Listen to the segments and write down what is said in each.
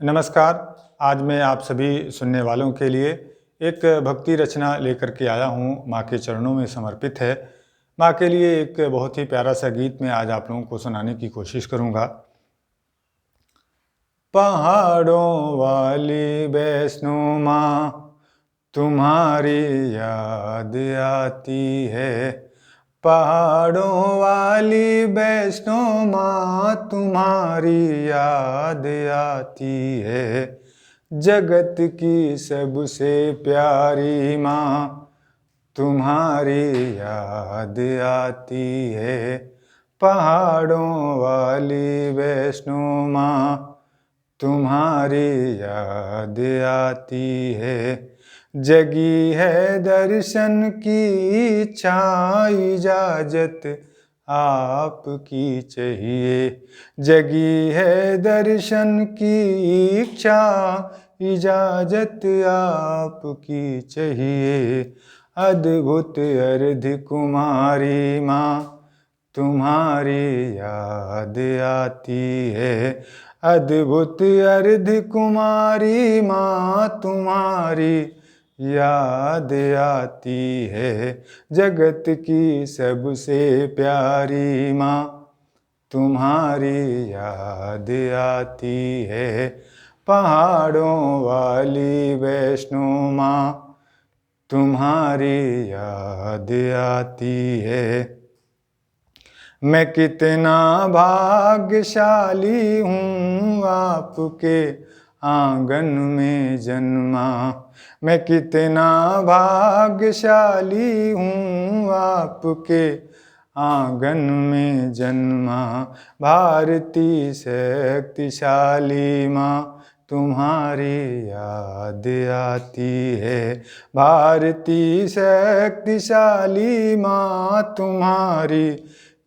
नमस्कार। आज मैं आप सभी सुनने वालों के लिए एक भक्ति रचना लेकर के आया हूँ, माँ के चरणों में समर्पित है। माँ के लिए एक बहुत ही प्यारा सा गीत मैं आज आप लोगों को सुनाने की कोशिश करूँगा। पहाड़ों वाली वैष्णो माँ, तुम्हारी याद आती है। पहाड़ों वाली वैष्णो माँ, तुम्हारी याद आती है। जगत की सबसे प्यारी माँ, तुम्हारी याद आती है। पहाड़ों वाली वैष्णो माँ, तुम्हारी याद आती है। जगी है दर्शन की इच्छा, इजाजत आपकी चाहिए। जगी है दर्शन की इच्छा, इजाजत आपकी चाहिए। अद्भुत अर्ध कुमारी माँ, तुम्हारी याद आती है। अद्भुत अर्ध कुमारी माँ, तुम्हारी याद आती है। जगत की सबसे प्यारी माँ, तुम्हारी याद आती है। पहाड़ों वाली वैष्णो माँ, तुम्हारी याद आती है। मैं कितना भाग्यशाली हूँ, आपके आंगन में जन्मा। मैं कितना भाग्यशाली हूँ, आपके आंगन में जन्मा। भारती शक्तिशाली माँ, तुम्हारी याद आती है। भारती शक्तिशाली माँ, तुम्हारी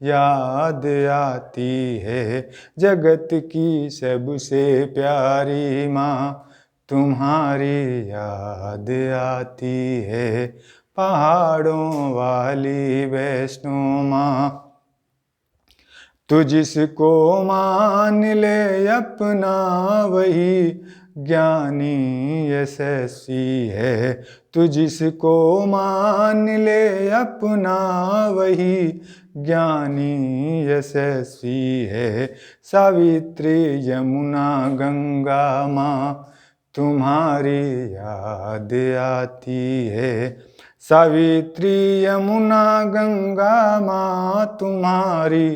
याद आती है। जगत की सबसे प्यारी माँ, तुम्हारी याद आती है। पहाड़ों वाली वैष्णो माँ, तू जिसको मान ले अपना, वही ज्ञानी यशस्वी है। तू जिसको मान ले अपना, वही ज्ञानी यशस्वी है। सावित्री यमुना गंगा माँ, तुम्हारी याद आती है। सावित्री यमुना गंगा माँ, तुम्हारी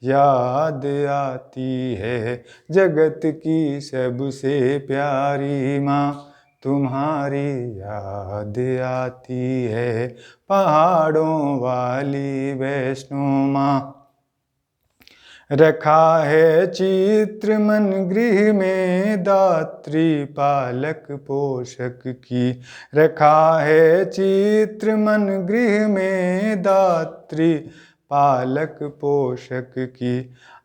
याद आती है। जगत की सबसे प्यारी माँ, तुम्हारी याद आती है। पहाड़ों वाली वैष्णो माँ, रखा है चित्र मन गृह में, दात्री पालक पोषक की। रखा है चित्र मन गृह में, दात्री पालक पोषक की।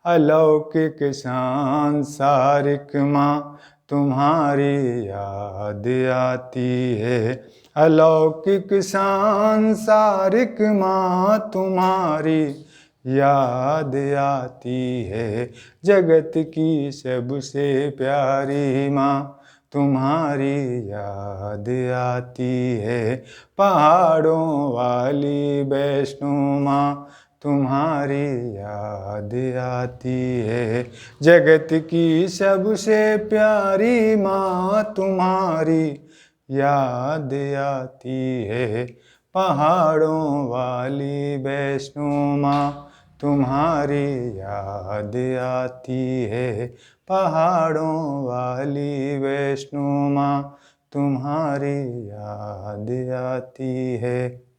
अलौकिक सांसारिक माँ, तुम्हारी याद आती है। अलौकिक सांसारिक माँ, तुम्हारी याद आती है। जगत की सबसे प्यारी माँ, तुम्हारी याद आती है। पहाड़ों वाली वैष्णो माँ, तुम्हारी याद आती है। जगत की सबसे प्यारी माँ, तुम्हारी याद आती है। पहाड़ों वाली वैष्णो माँ, तुम्हारी याद आती है। पहाड़ों वाली वैष्णो माँ, तुम्हारी याद आती है।